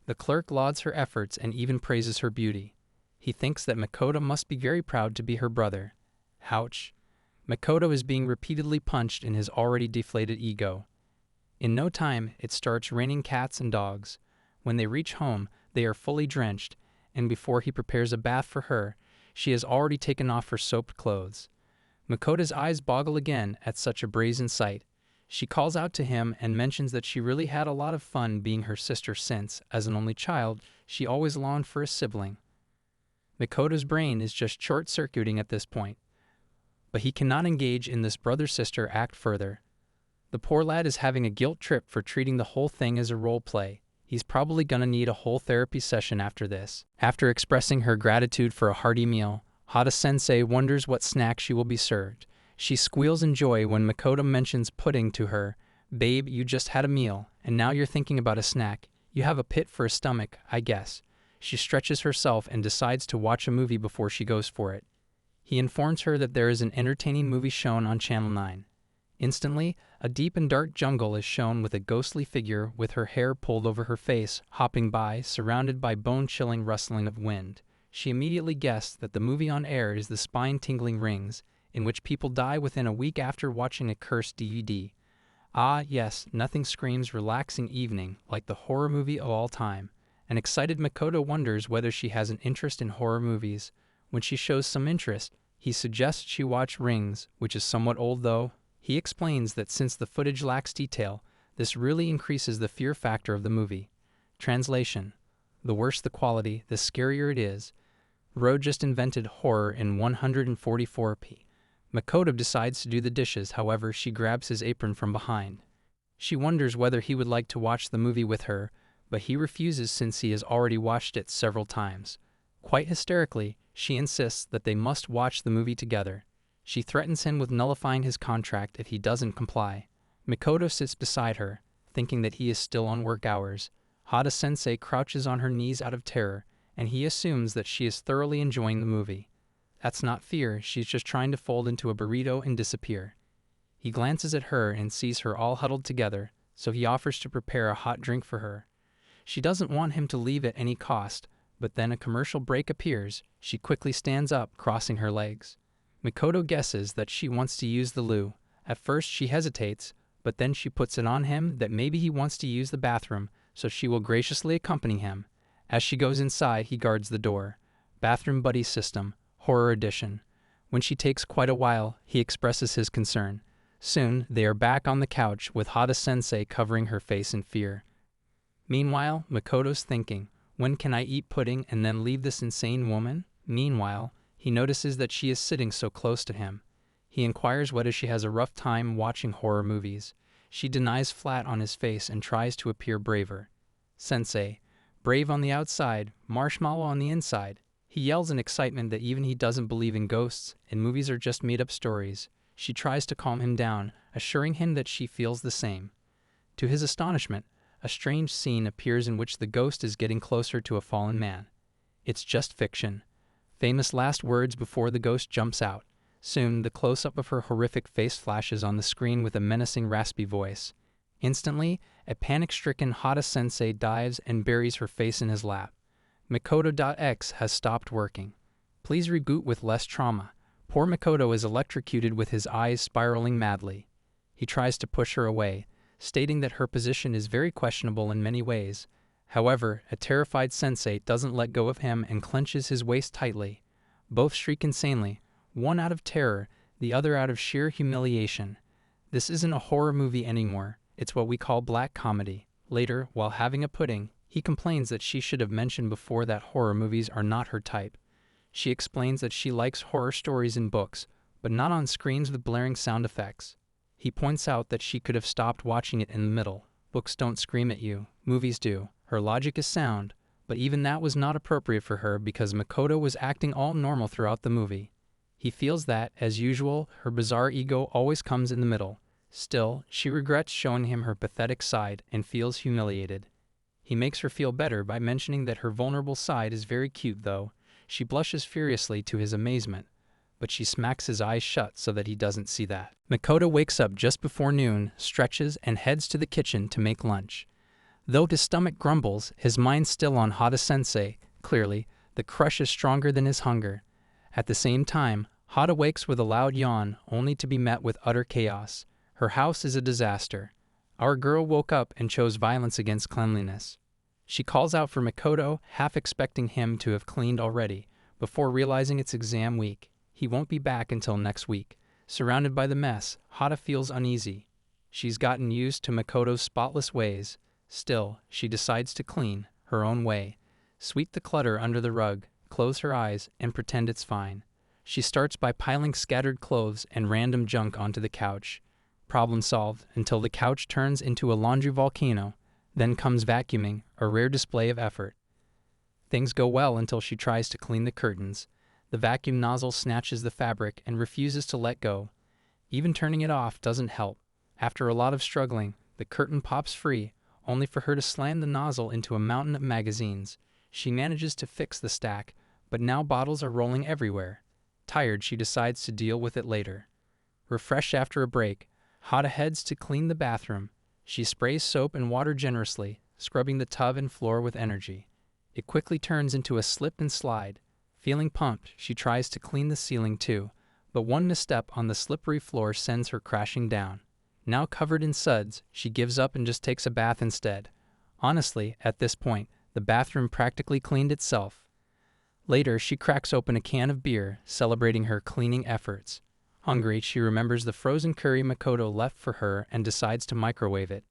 The clerk lauds her efforts and even praises her beauty. He thinks that Makoto must be very proud to be her brother. Ouch. Makoto is being repeatedly punched in his already deflated ego. In no time, it starts raining cats and dogs. When they reach home, they are fully drenched, and before he prepares a bath for her, she has already taken off her soaked clothes. Makoto's eyes boggle again at such a brazen sight. She calls out to him and mentions that she really had a lot of fun being her sister since, as an only child, she always longed for a sibling. Makoto's brain is just short-circuiting at this point, but he cannot engage in this brother-sister act further. The poor lad is having a guilt trip for treating the whole thing as a role play. He's probably gonna need a whole therapy session after this. After expressing her gratitude for a hearty meal, Hada-sensei wonders what snack she will be served. She squeals in joy when Makoto mentions pudding to her. Babe, you just had a meal, and now you're thinking about a snack. You have a pit for a stomach, I guess. She stretches herself and decides to watch a movie before she goes for it. He informs her that there is an entertaining movie shown on Channel 9. Instantly, a deep and dark jungle is shown with a ghostly figure with her hair pulled over her face, hopping by, surrounded by bone-chilling rustling of wind. She immediately guessed that the movie on air is the spine-tingling Rings, in which people die within a week after watching a cursed DVD. Ah, yes, nothing screams relaxing evening like the horror movie of all time. An excited Makoto wonders whether she has an interest in horror movies. When she shows some interest, he suggests she watch Rings, which is somewhat old though. He explains that since the footage lacks detail, this really increases the fear factor of the movie. Translation: the worse the quality, the scarier it is. Ro just invented horror in 144p. Makoto decides to do the dishes, however, she grabs his apron from behind. She wonders whether he would like to watch the movie with her, but he refuses since he has already watched it several times. Quite hysterically, she insists that they must watch the movie together. She threatens him with nullifying his contract if he doesn't comply. Makoto sits beside her, thinking that he is still on work hours. Hada-sensei crouches on her knees out of terror, and he assumes that she is thoroughly enjoying the movie. That's not fear, she's just trying to fold into a burrito and disappear. He glances at her and sees her all huddled together, so he offers to prepare a hot drink for her. She doesn't want him to leave at any cost, but then a commercial break appears. She quickly stands up, crossing her legs. Makoto guesses that she wants to use the loo. At first she hesitates, but then she puts it on him that maybe he wants to use the bathroom, so she will graciously accompany him. As she goes inside, he guards the door. Bathroom buddy system, horror edition. When she takes quite a while, he expresses his concern. Soon, they are back on the couch with Hada-sensei covering her face in fear. Meanwhile, Makoto's thinking, when can I eat pudding and then leave this insane woman? Meanwhile, he notices that she is sitting so close to him. He inquires whether she has a rough time watching horror movies. She denies flat on his face and tries to appear braver. Sensei, brave on the outside, marshmallow on the inside. He yells in excitement that even he doesn't believe in ghosts, and movies are just made-up stories. She tries to calm him down, assuring him that she feels the same. To his astonishment, a strange scene appears in which the ghost is getting closer to a fallen man. It's just fiction. Famous last words before the ghost jumps out. Soon, the close-up of her horrific face flashes on the screen with a menacing raspy voice. Instantly, a panic-stricken Hada-sensei dives and buries her face in his lap. Makoto.x has stopped working. Please reboot with less trauma. Poor Makoto is electrocuted with his eyes spiraling madly. He tries to push her away, stating that her position is very questionable in many ways. However, a terrified sensei doesn't let go of him and clenches his waist tightly. Both shriek insanely, one out of terror, the other out of sheer humiliation. This isn't a horror movie anymore, it's what we call black comedy. Later, while having a pudding, he complains that she should have mentioned before that horror movies are not her type. She explains that she likes horror stories in books, but not on screens with blaring sound effects. He points out that she could have stopped watching it in the middle. Books don't scream at you, movies do. Her logic is sound, but even that was not appropriate for her because Makoto was acting all normal throughout the movie. He feels that, as usual, her bizarre ego always comes in the middle. Still, she regrets showing him her pathetic side and feels humiliated. He makes her feel better by mentioning that her vulnerable side is very cute though. She blushes furiously to his amazement, but she smacks his eyes shut so that he doesn't see that. Makoto wakes up just before noon, stretches, and heads to the kitchen to make lunch. Though his stomach grumbles, his mind's still on Hada-sensei. Clearly, the crush is stronger than his hunger. At the same time, Hada wakes with a loud yawn, only to be met with utter chaos. Her house is a disaster. Our girl woke up and chose violence against cleanliness. She calls out for Makoto, half expecting him to have cleaned already, before realizing it's exam week. He won't be back until next week. Surrounded by the mess, Hada feels uneasy. She's gotten used to Makoto's spotless ways. Still, she decides to clean, her own way. Sweep the clutter under the rug, close her eyes, and pretend it's fine. She starts by piling scattered clothes and random junk onto the couch. Problem solved, until the couch turns into a laundry volcano. Then comes vacuuming, a rare display of effort. Things go well until she tries to clean the curtains. The vacuum nozzle snatches the fabric and refuses to let go. Even turning it off doesn't help. After a lot of struggling, the curtain pops free, only for her to slam the nozzle into a mountain of magazines. She manages to fix the stack, but now bottles are rolling everywhere. Tired, she decides to deal with it later. Refreshed after a break, Hada heads to clean the bathroom. She sprays soap and water generously, scrubbing the tub and floor with energy. It quickly turns into a slip and slide. Feeling pumped, she tries to clean the ceiling too, but one misstep on the slippery floor sends her crashing down. Now covered in suds, she gives up and just takes a bath instead. Honestly, at this point, the bathroom practically cleaned itself. Later, she cracks open a can of beer, celebrating her cleaning efforts. Hungry, she remembers the frozen curry Makoto left for her and decides to microwave it.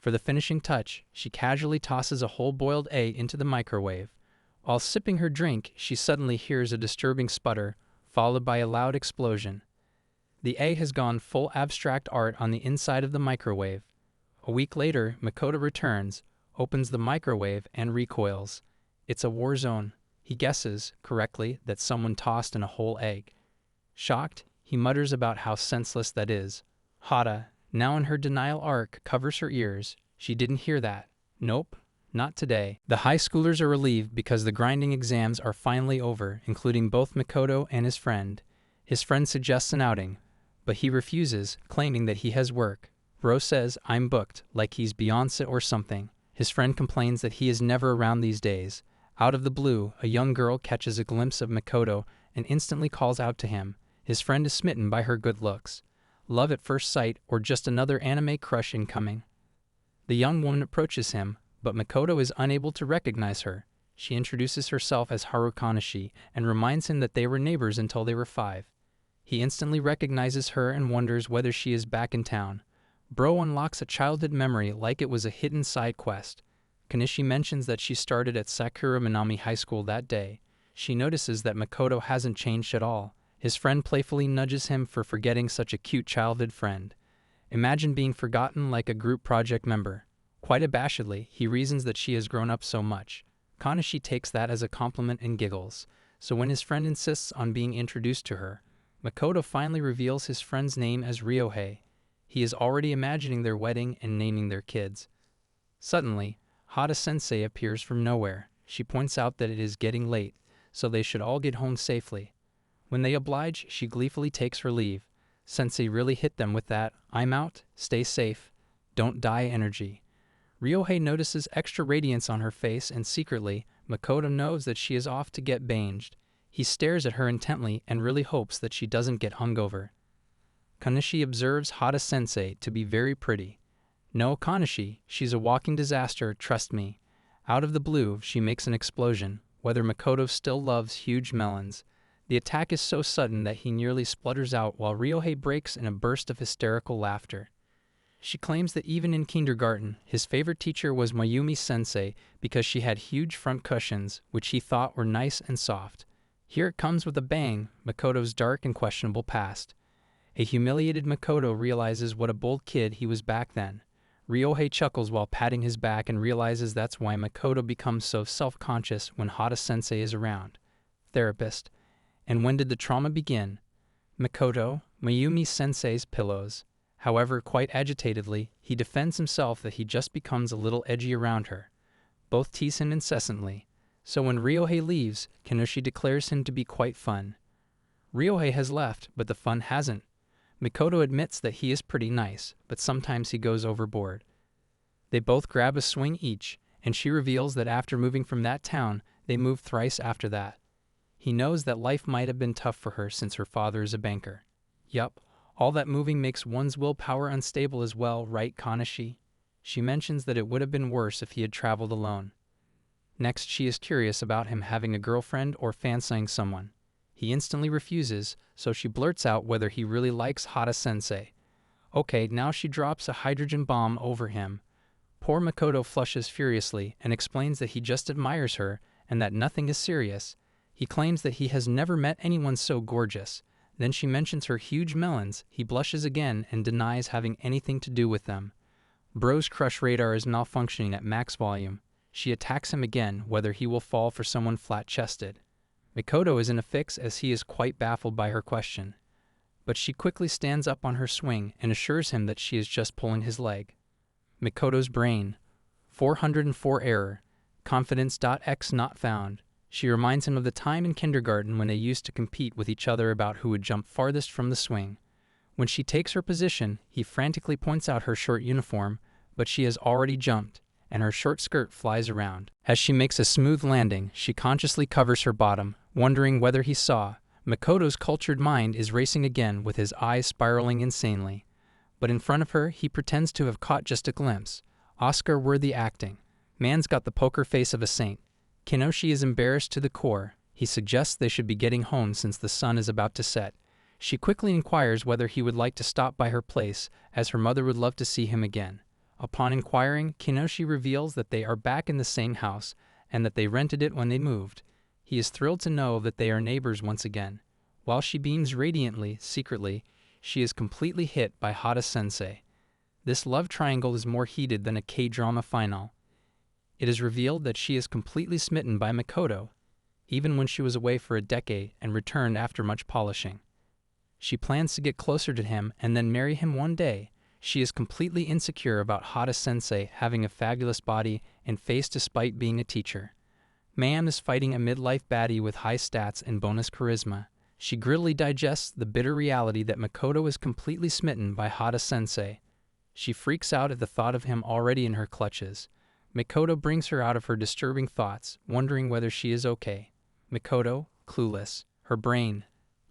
For the finishing touch, she casually tosses a whole-boiled egg into the microwave. While sipping her drink, she suddenly hears a disturbing sputter, followed by a loud explosion. The egg has gone full abstract art on the inside of the microwave. A week later, Makoto returns, opens the microwave, and recoils. It's a war zone. He guesses, correctly, that someone tossed in a whole egg. Shocked, he mutters about how senseless that is. Hada, now in her denial arc, covers her ears. She didn't hear that. Nope, not today. The high schoolers are relieved because the grinding exams are finally over, including both Makoto and his friend. His friend suggests an outing, but he refuses, claiming that he has work. Bro says, "I'm booked," like he's Beyonce or something. His friend complains that he is never around these days. Out of the blue, a young girl catches a glimpse of Makoto and instantly calls out to him. His friend is smitten by her good looks. Love at first sight, or just another anime crush incoming? The young woman approaches him, but Makoto is unable to recognize her. She introduces herself as Haru Kanashi and reminds him that they were neighbors until they were 5. He instantly recognizes her and wonders whether she is back in town. Bro unlocks a childhood memory like it was a hidden side quest. Kanishi mentions that she started at Sakura Minami High School that day. She notices that Makoto hasn't changed at all. His friend playfully nudges him for forgetting such a cute childhood friend. Imagine being forgotten like a group project member. Quite abashedly, he reasons that she has grown up so much. Kanashi takes that as a compliment and giggles. So when his friend insists on being introduced to her, Makoto finally reveals his friend's name as Ryohei. He is already imagining their wedding and naming their kids. Suddenly, Hada Sensei appears from nowhere. She points out that it is getting late, so they should all get home safely. When they oblige, she gleefully takes her leave. Sensei really hit them with that "I'm out, stay safe, don't die" energy. Ryohei notices extra radiance on her face, and secretly, Makoto knows that she is off to get banged. He stares at her intently and really hopes that she doesn't get hungover. Kanishi observes Hada Sensei to be very pretty. "No, Kanishi, she's a walking disaster, trust me." Out of the blue, she makes an explosion, whether Makoto still loves huge melons. The attack is so sudden that he nearly splutters out while Ryohei breaks in a burst of hysterical laughter. She claims that even in kindergarten, his favorite teacher was Mayumi Sensei because she had huge front cushions, which he thought were nice and soft. Here it comes with a bang, Makoto's dark and questionable past. A humiliated Makoto realizes what a bold kid he was back then. Ryohei chuckles while patting his back and realizes that's why Makoto becomes so self-conscious when Hada Sensei is around. Therapist. And when did the trauma begin? Makoto, Mayumi Sensei's pillows. However, quite agitatedly, he defends himself that he just becomes a little edgy around her. Both tease him incessantly. So when Ryohei leaves, Kanishi declares him to be quite fun. Ryohei has left, but the fun hasn't. Makoto admits that he is pretty nice, but sometimes he goes overboard. They both grab a swing each, and she reveals that after moving from that town, they moved thrice after that. He knows that life might have been tough for her since her father is a banker. Yup, all that moving makes one's willpower unstable as well, right, Kanishi? She mentions that it would have been worse if he had traveled alone. Next, she is curious about him having a girlfriend or fancying someone. He instantly refuses, so she blurts out whether he really likes Hada Sensei. Okay, now she drops a hydrogen bomb over him. Poor Makoto flushes furiously and explains that he just admires her and that nothing is serious. He claims that he has never met anyone so gorgeous. Then she mentions her huge melons. He blushes again and denies having anything to do with them. Bro's crush radar is malfunctioning at max volume. She attacks him again, whether he will fall for someone flat-chested. Makoto is in a fix as he is quite baffled by her question. But she quickly stands up on her swing and assures him that she is just pulling his leg. Makoto's brain. 404 error. Confidence.x not found. She reminds him of the time in kindergarten when they used to compete with each other about who would jump farthest from the swing. When she takes her position, he frantically points out her short uniform, but she has already jumped, and her short skirt flies around. As she makes a smooth landing, she consciously covers her bottom, wondering whether he saw. Makoto's cultured mind is racing again with his eyes spiraling insanely. But in front of her, he pretends to have caught just a glimpse. Oscar-worthy acting. Man's got the poker face of a saint. Kinoshi is embarrassed to the core. He suggests they should be getting home since the sun is about to set. She quickly inquires whether he would like to stop by her place, as her mother would love to see him again. Upon inquiring, Kinoshi reveals that they are back in the same house, and that they rented it when they moved. He is thrilled to know that they are neighbors once again. While she beams radiantly, secretly, she is completely hit by Sensei. This love triangle is more heated than a K-drama final. It is revealed that she is completely smitten by Makoto, even when she was away for a decade and returned after much polishing. She plans to get closer to him and then marry him one day. She is completely insecure about Sensei having a fabulous body and face despite being a teacher. Ma'am is fighting a midlife baddie with high stats and bonus charisma. She grittily digests the bitter reality that Makoto is completely smitten by Sensei. She freaks out at the thought of him already in her clutches. Makoto brings her out of her disturbing thoughts, wondering whether she is okay. Makoto, clueless. Her brain.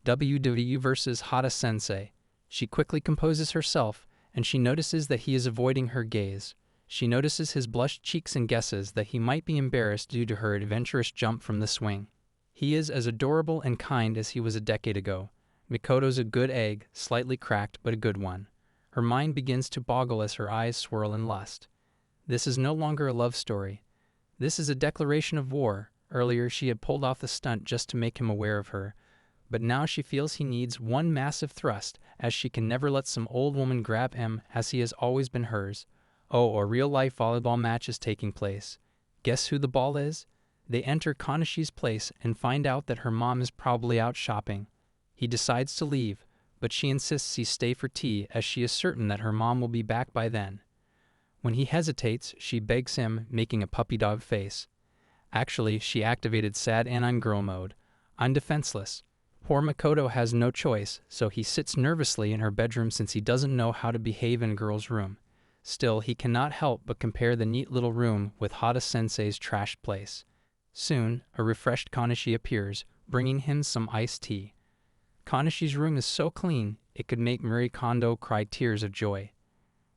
WW versus Sensei. She quickly composes herself, and she notices that he is avoiding her gaze. She notices his blushed cheeks and guesses that he might be embarrassed due to her adventurous jump from the swing. He is as adorable and kind as he was a decade ago. Makoto's a good egg, slightly cracked but a good one. Her mind begins to boggle as her eyes swirl in lust. This is no longer a love story. This is a declaration of war. Earlier she had pulled off the stunt just to make him aware of her, but now she feels he needs one massive thrust, as she can never let some old woman grab him as he has always been hers. Oh, a real-life volleyball match is taking place. Guess who the ball is? They enter Kanashi's place and find out that her mom is probably out shopping. He decides to leave, but she insists he stay for tea as she is certain that her mom will be back by then. When he hesitates, she begs him, making a puppy dog face. Actually, she activated sad anime girl mode. I'm defenseless. Poor Makoto has no choice, so he sits nervously in her bedroom since he doesn't know how to behave in a girl's room. Still, he cannot help but compare the neat little room with Sensei's trashed place. Soon, a refreshed Kanashi appears, bringing him some iced tea. Kanashi's room is so clean, it could make Marie Kondo cry tears of joy.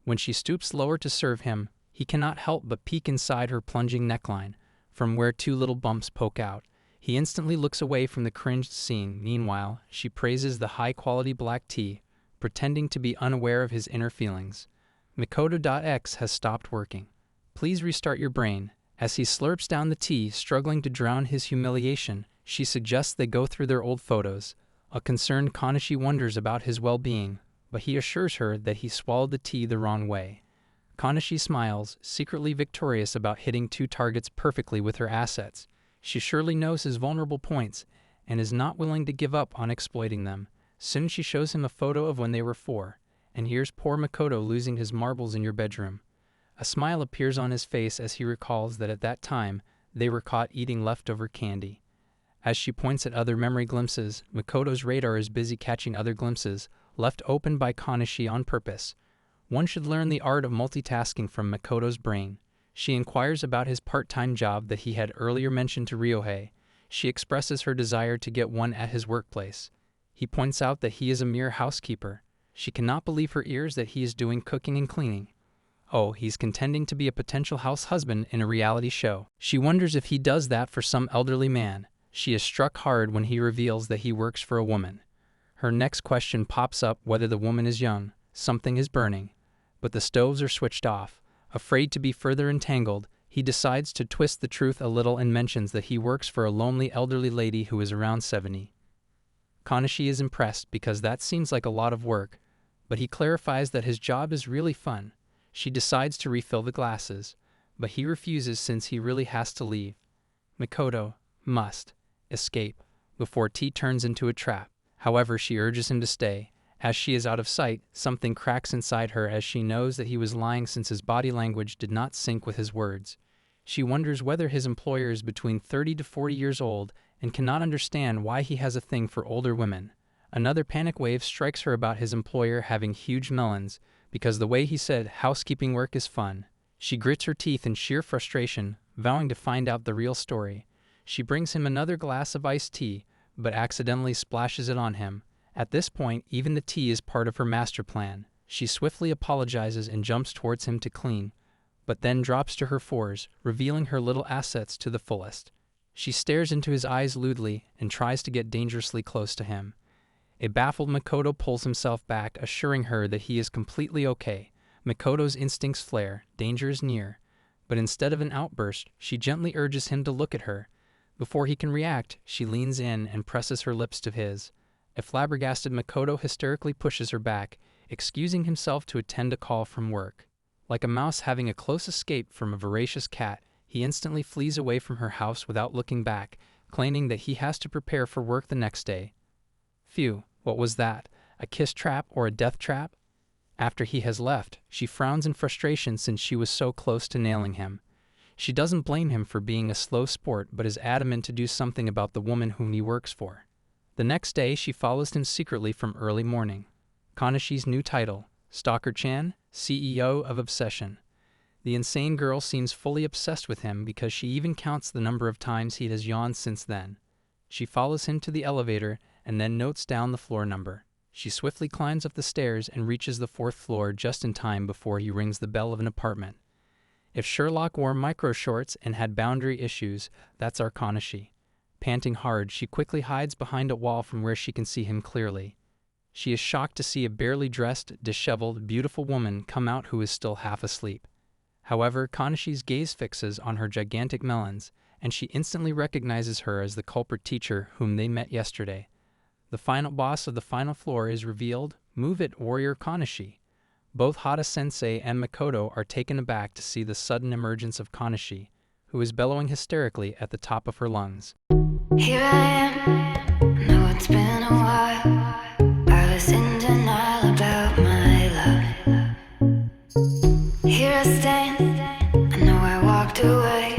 When she stoops lower to serve him, he cannot help but peek inside her plunging neckline, from where two little bumps poke out. He instantly looks away from the cringed scene. Meanwhile, she praises the high-quality black tea, pretending to be unaware of his inner feelings. Makoto.x has stopped working. Please restart your brain. As he slurps down the tea, struggling to drown his humiliation, she suggests they go through their old photos. A concerned Kanashi wonders about his well-being, but he assures her that he swallowed the tea the wrong way. Kanashi smiles, secretly victorious about hitting two targets perfectly with her assets. She surely knows his vulnerable points, and is not willing to give up on exploiting them. Soon she shows him a photo of when they were 4, and here's poor Makoto losing his marbles in your bedroom. A smile appears on his face as he recalls that at that time, they were caught eating leftover candy. As she points at other memory glimpses, Makoto's radar is busy catching other glimpses, left open by Kanashi on purpose. One should learn the art of multitasking from Makoto's brain. She inquires about his part-time job that he had earlier mentioned to Ryohei. She expresses her desire to get one at his workplace. He points out that he is a mere housekeeper. She cannot believe her ears that he is doing cooking and cleaning. Oh, he's contending to be a potential house husband in a reality show. She wonders if he does that for some elderly man. She is struck hard when he reveals that he works for a woman. Her next question pops up whether the woman is young. Something is burning, but the stoves are switched off. Afraid to be further entangled, he decides to twist the truth a little and mentions that he works for a lonely elderly lady who is around 70. Kanashi is impressed because that seems like a lot of work, but he clarifies that his job is really fun. She decides to refill the glasses, but he refuses since he really has to leave. Makoto must escape before tea turns into a trap. However, she urges him to stay. As she is out of sight, something cracks inside her as she knows that he was lying since his body language did not sync with his words. She wonders whether his employer is between 30 to 40 years old and cannot understand why he has a thing for older women. Another panic wave strikes her about his employer having huge melons, because the way he said housekeeping work is fun. She grits her teeth in sheer frustration, vowing to find out the real story. She brings him another glass of iced tea, but accidentally splashes it on him. At this point, even the tea is part of her master plan. She swiftly apologizes and jumps towards him to clean, but then drops to her fours, revealing her little assets to the fullest. She stares into his eyes lewdly and tries to get dangerously close to him. A baffled Makoto pulls himself back, assuring her that he is completely okay. Makoto's instincts flare, danger is near, but instead of an outburst, she gently urges him to look at her. Before he can react, she leans in and presses her lips to his. A flabbergasted Makoto hysterically pushes her back, excusing himself to attend a call from work. Like a mouse having a close escape from a voracious cat, he instantly flees away from her house without looking back, claiming that he has to prepare for work the next day. Phew, what was that? A kiss trap or a death trap? After he has left, she frowns in frustration since she was so close to nailing him. She doesn't blame him for being a slow sport, but is adamant to do something about the woman whom he works for. The next day, she follows him secretly from early morning. Kanashi's new title, Stalker-chan, CEO of Obsession. The insane girl seems fully obsessed with him because she even counts the number of times he has yawned since then. She follows him to the elevator and then notes down the floor number. She swiftly climbs up the stairs and reaches the 4th floor just in time before he rings the bell of an apartment. If Sherlock wore micro-shorts and had boundary issues, that's our Kanashi. Panting hard, she quickly hides behind a wall from where she can see him clearly. She is shocked to see a barely dressed, disheveled, beautiful woman come out who is still half asleep. However, Kanashi's gaze fixes on her gigantic melons, and she instantly recognizes her as the culprit teacher whom they met yesterday. The final boss of the final floor is revealed, Move It Warrior Kanashi. Both Hada Sensei and Makoto are taken aback to see the sudden emergence of Kanashi, who is bellowing hysterically at the top of her lungs. Here I am, know it's been a while. I was in denial about my love. Here I stand, I know I walked away.